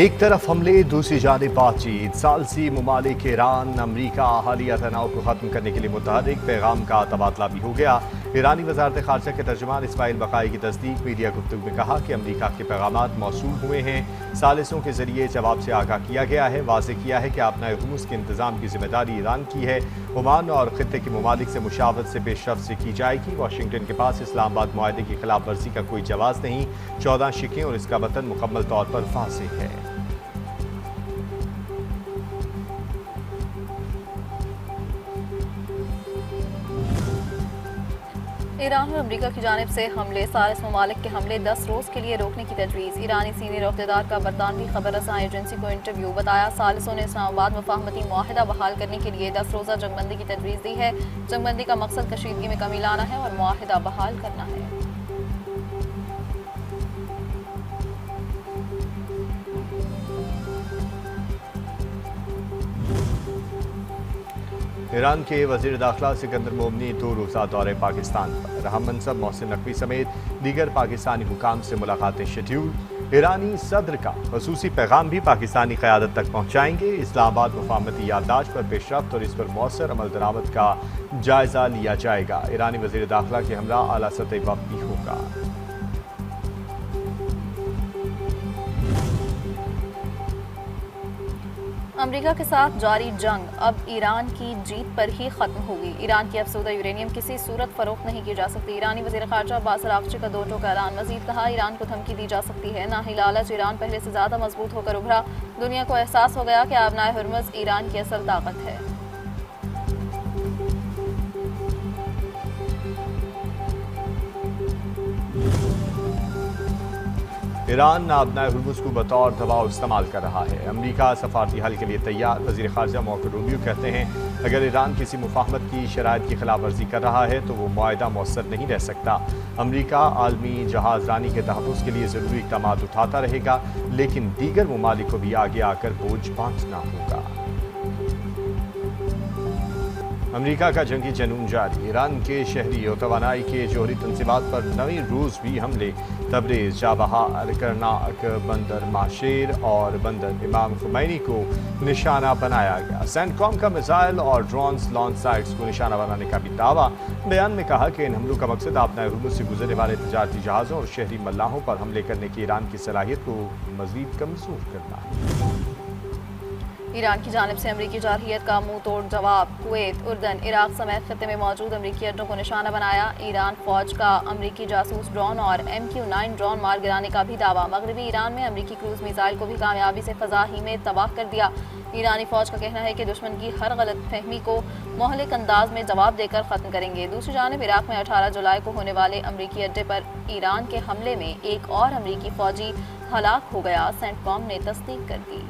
ایک طرف حملے دوسری جانب بات چیت ثالثی ممالک ایران امریکہ حالیہ تناؤ کو ختم کرنے کے لیے متحرک پیغام کا تبادلہ بھی ہو گیا۔ ایرانی وزارت خارجہ کے ترجمان اسماعیل بقائی کی تصدیق میڈیا گفتگو میں کہا کہ امریکہ کے پیغامات موصول ہوئے ہیں، ثالثوں کے ذریعے جواب سے آگاہ کیا گیا ہے، واضح کیا ہے کہ آبنائے ہرمز کے انتظام کی ذمہ داری ایران کی ہے، عمان اور خطے کے ممالک سے مشاورت سے پیش رفت سے کی جائے گی۔ واشنگٹن کے پاس اسلام آباد معاہدے کی خلاف ورزی کا کوئی جواز نہیں، 14 شقیں اور اس کا وطن مکمل طور پر واضح ہے۔ ایران اور امریکہ کی جانب سے حملے ثالث ممالک کے حملے 10 روز کے لیے روکنے کی تجویز۔ ایرانی سینئر عہدیدار کا برطانوی خبر رساں ایجنسی کو انٹرویو بتایا۔ ثالثوں نے اسلام آباد مفاہمتی معاہدہ بحال کرنے کے لیے 10 روزہ جنگ بندی کی تجویز دی ہے۔ جنگ بندی کا مقصد کشیدگی میں کمی لانا ہے اور معاہدہ بحال کرنا ہے۔ ایران کے وزیر داخلہ سکندر مومنی 2 روزہ دورے پاکستان پر، اہم منصب محسن نقوی سمیت دیگر پاکستانی حکام سے ملاقاتیں شیڈیول۔ ایرانی صدر کا خصوصی پیغام بھی پاکستانی قیادت تک پہنچائیں گے۔ اسلام آباد مفاہمتی یادداشت پر پیش رفت اور اس پر مؤثر عمل درآمد کا جائزہ لیا جائے گا۔ ایرانی وزیر داخلہ کے ہمراہ اعلیٰ سطحی وفد بھی ہوگا۔ امریکہ کے ساتھ جاری جنگ اب ایران کی جیت پر ہی ختم ہوگی۔ ایران کی افزودہ یورینیم کسی صورت فروخت نہیں کی جا سکتی۔ ایرانی وزیر خارجہ عباس اراغچی کا 2 ٹوک اعلان۔ مزید کہا، ایران کو دھمکی دی جا سکتی ہے، نہ ہی لالچ۔ ایران پہلے سے زیادہ مضبوط ہو کر ابھرا۔ دنیا کو احساس ہو گیا کہ آبنائے ہرمز ایران کی اصل طاقت ہے۔ ایران آبنائے ہرمز کو بطور دباؤ استعمال کر رہا ہے، امریکہ سفارتی حل کے لیے تیار۔ وزیر خارجہ مارکو روبیو کہتے ہیں، اگر ایران کسی مفاہمت کی شرائط کی خلاف ورزی کر رہا ہے تو وہ معاہدہ مؤثر نہیں رہ سکتا۔ امریکہ عالمی جہاز رانی کے تحفظ کے لیے ضروری اقدامات اٹھاتا رہے گا، لیکن دیگر ممالک کو بھی آگے آ کر بوجھ بانٹنا ہوگا۔ امریکہ کا جنگی جنون جاری، ایران کے شہری اور توانائی کے جوہری تنصیبات پر نویں روز بھی حملے۔ تبریز، چابہار، کرناک، بندر ماشیر اور بندر امام خمینی کو نشانہ بنایا گیا۔ سینٹ کام کا میزائل اور ڈرونز لانچ سائٹس کو نشانہ بنانے کا بھی دعویٰ۔ بیان میں کہا کہ ان حملوں کا مقصد آبنائے ہرمز سے گزرنے والے تجارتی جہازوں اور شہری ملاحوں پر حملے کرنے کی ایران کی صلاحیت کو مزید کمزور کرنا ہے۔ ایران کی جانب سے امریکی جارحیت کا منہ توڑ جواب۔ کویت، اردن، عراق سمیت خطے میں موجود امریکی اڈوں کو نشانہ بنایا۔ ایران فوج کا امریکی جاسوس ڈرون اور MQ-9 ڈرون مار گرانے کا بھی دعویٰ۔ مغربی ایران میں امریکی کروز میزائل کو بھی کامیابی سے فضا ہی میں تباہ کر دیا۔ ایرانی فوج کا کہنا ہے کہ دشمن کی ہر غلط فہمی کو مہلک انداز میں جواب دے کر ختم کریں گے۔ دوسری جانب عراق میں 18 جولائی کو ہونے والے امریکی اڈے پر ایران کے حملے میں ایک اور امریکی فوجی ہلاک ہو گیا، سینٹ کام نے تصدیق کر دی۔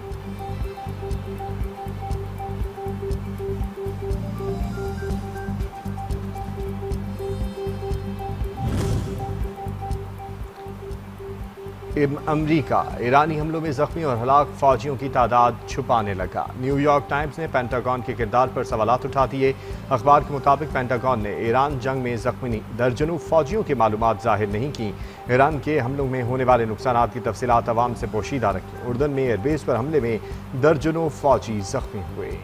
امریکہ ایرانی حملوں میں زخمی اور ہلاک فوجیوں کی تعداد چھپانے لگا۔ نیو یارک ٹائمز نے پینٹاگون کے کردار پر سوالات اٹھا دیے۔ اخبار کے مطابق پینٹاگون نے ایران جنگ میں زخمی درجنوں فوجیوں کی معلومات ظاہر نہیں کی۔ ایران کے حملوں میں ہونے والے نقصانات کی تفصیلات عوام سے پوشیدہ رکھی۔ اردن میں ایئر بیس پر حملے میں درجنوں فوجی زخمی ہوئے۔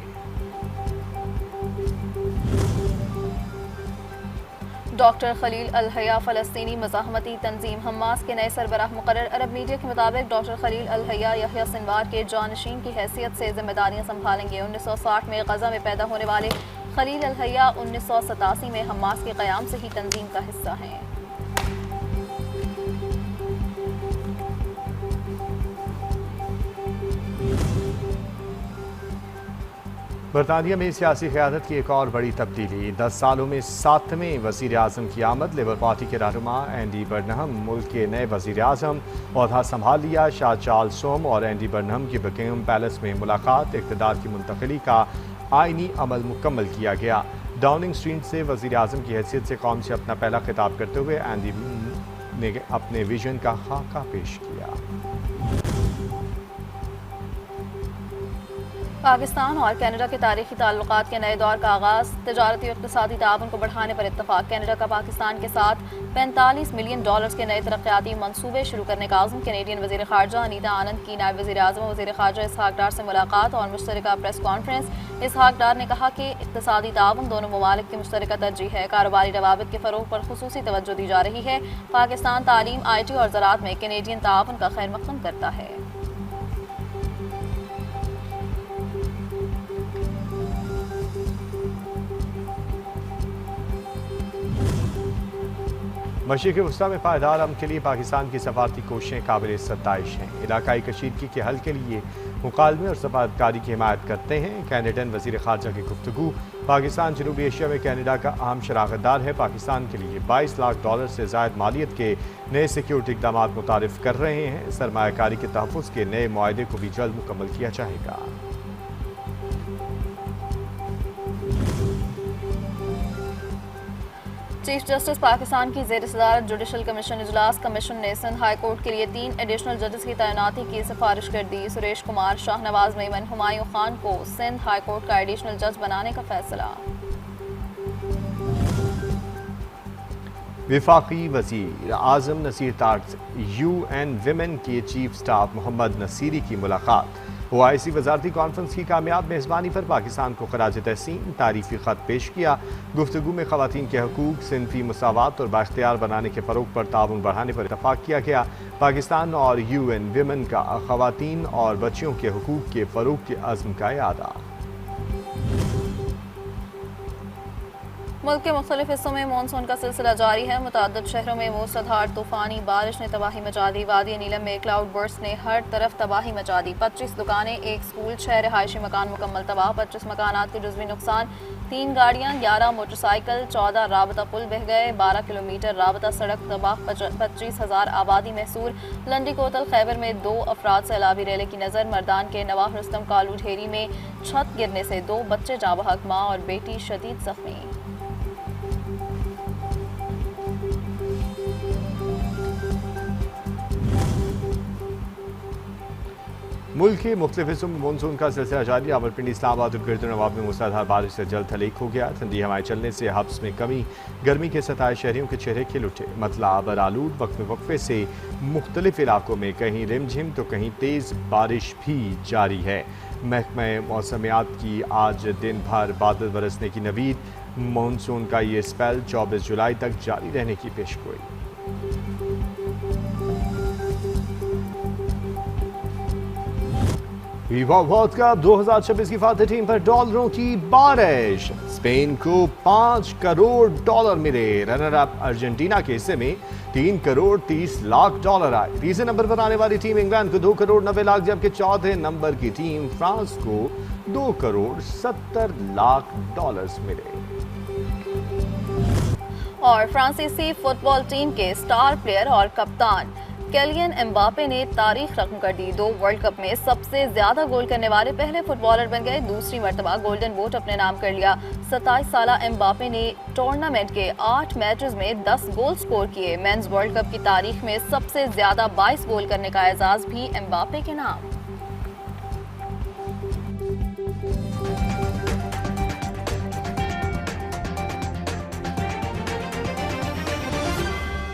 ڈاکٹر خلیل الحیہ فلسطینی مزاحمتی تنظیم حماس کے نئے سربراہ مقرر۔ عرب میڈیا کے مطابق ڈاکٹر خلیل الحیہ یحییٰ سنوار کے جانشین کی حیثیت سے ذمہ داریاں سنبھالیں گے۔ 1960 میں غزہ میں پیدا ہونے والے خلیل الحیہ 1987 میں حماس کے قیام سے ہی تنظیم کا حصہ ہیں۔ برطانیہ میں سیاسی قیادت کی ایک اور بڑی تبدیلی۔ 10 سالوں میں 7ویں وزیر اعظم کی آمد۔ لیبر پارٹی کے رہنما اینڈی برنہم ملک کے نئے وزیر اعظم عہدہ سنبھال لیا۔ شاہ چارلس سوم اور اینڈی برنہم کی بکنگھم پیلس میں ملاقات۔ اقتدار کی منتقلی کا آئینی عمل مکمل کیا گیا۔ ڈاؤننگ اسٹریٹ سے وزیر اعظم کی حیثیت سے قوم سے اپنا پہلا خطاب کرتے ہوئے اینڈی نے اپنے ویژن کا خاکہ پیش کیا۔ پاکستان اور کینیڈا کے تاریخی تعلقات کے نئے دور کا آغاز، تجارتی اور اقتصادی تعاون کو بڑھانے پر اتفاق۔ کینیڈا کا پاکستان کے ساتھ $45 ملین کے نئے ترقیاتی منصوبے شروع کرنے کا عزم۔ کینیڈین وزیر خارجہ انیتا آنند کی نائب وزیر اعظم و وزیر خارجہ اسحاق ڈار سے ملاقات اور مشترکہ پریس کانفرنس۔ اسحاق ڈار نے کہا کہ اقتصادی تعاون دونوں ممالک کی مشترکہ ترجیح ہے، کاروباری روابط کے فروغ پر خصوصی توجہ دی جا رہی ہے۔ پاکستان تعلیم، آئی ٹی اور زراعت میں کینیڈین تعاون کا خیر مقدم کرتا ہے۔ مشرق وسطیٰ میں پائیدار امن کے لیے پاکستان کی سفارتی کوششیں قابل ستائش ہیں۔ علاقائی کشیدگی کے حل کے لیے مکالمے اور سفارتکاری کی حمایت کرتے ہیں۔ کینیڈین وزیر خارجہ کی گفتگو۔ پاکستان جنوبی ایشیا میں کینیڈا کا اہم شراکت دار ہے۔ پاکستان کے لیے $22 لاکھ سے زائد مالیت کے نئے سیکیورٹی اقدامات متعارف کر رہے ہیں۔ سرمایہ کاری کے تحفظ کے نئے معاہدے کو بھی جلد مکمل کیا جائے گا۔ چیف جسٹس پاکستان کی زیر صدارت جوڈیشل کمیشن اجلاس۔ کمیشن نے سندھ ہائی کورٹ کے لیے 3 ایڈیشنل ججز کی تعیناتی کی سفارش کر دی۔ سریش کمار، شاہ نواز میمن، ہمایوں خان کو سندھ ہائی کورٹ کا ایڈیشنل جج بنانے کا فیصلہ۔ وفاقی وزیر اعظم نصیر تاج UN ویمن کے چیف سٹاف محمد نصیری کی ملاقات۔ OIC وزارتی کانفرنس کی کامیاب میزبانی پر پاکستان کو خراج تحسین تعریفی خط پیش کیا۔ گفتگو میں خواتین کے حقوق، صنفی مساوات اور بااختیار بنانے کے فروغ پر تعاون بڑھانے پر اتفاق کیا گیا۔ پاکستان اور UN ویمن کا خواتین اور بچیوں کے حقوق کے فروغ کے عزم کا اعادہ۔ ملک کے مختلف حصوں میں مانسون کا سلسلہ جاری ہے۔ متعدد شہروں میں موسلادھار طوفانی بارش نے تباہی مچا دی۔ وادی نیلم میں کلاؤڈ برسٹ نے ہر طرف تباہی مچا دی۔ 25 دکانیں، 1 سکول، 6 رہائشی مکان مکمل تباہ، 25 مکانات کے جزوی نقصان، 3 گاڑیاں، 11 موٹر سائیکل، 14 رابطہ پل بہہ گئے، 12 کلومیٹر رابطہ سڑک تباہ، 25,000 آبادی محصور۔ لنڈی کوتل خیبر میں 2 افراد سیلابی ریلے کی نظر۔ مردان کے نواح رستم کالو ڈھیری میں چھت گرنے سے 2 بچے جاں بحق، ماں اور بیٹی شدید زخمی۔ ملک کے مختلف حصوں میں مانسون کا سلسلہ جاری۔ راولپنڈی، اسلام آباد اور گرد نواب میں موسلادھار بارش سے جلد ہلیک ہو گیا۔ ٹھنڈی ہوائیں چلنے سے حبس میں کمی، گرمی کے ستائے شہریوں کے چہرے کھل اٹھے۔ مطلع برآلود وقفے سے مختلف علاقوں میں کہیں رم جھم تو کہیں تیز بارش بھی جاری ہے۔ محکمہ موسمیات کی آج دن بھر بادل برسنے کی نوید۔ مانسون کا یہ اسپیل 24 جولائی تک جاری رہنے کی پیشگوئی۔ فیفا ورلڈ کپ 2026 کی فاتح ٹیم پر ڈالروں کی بارش۔ اسپین کو $5 کروڑ ملے۔ رنر اپ ارجنٹینا کے حصے میں $3 کروڑ 30 لاکھ آئے۔ تیسرے نمبر پر آنے والی ٹیم انگلینڈ کو $2 کروڑ 90 لاکھ، جبکہ چوتھے نمبر کی ٹیم فرانس کو $2 کروڑ 70 لاکھ ملے۔ اور فرانسیسی فٹ بال ٹیم کے سٹار پلیئر اور کپتان کیلین امباپے نے تاریخ رقم کر دی۔ 2 ورلڈ کپ میں سب سے زیادہ گول کرنے والے پہلے فٹ بالر بن گئے۔ دوسری مرتبہ گولڈن بوٹ اپنے نام کر لیا۔ 27 سالہ امباپے نے ٹورنامنٹ کے 8 میچز میں 10 گول سکور کیے۔ مینز ورلڈ کپ کی تاریخ میں سب سے زیادہ 22 گول کرنے کا اعزاز بھی امباپے کے نام۔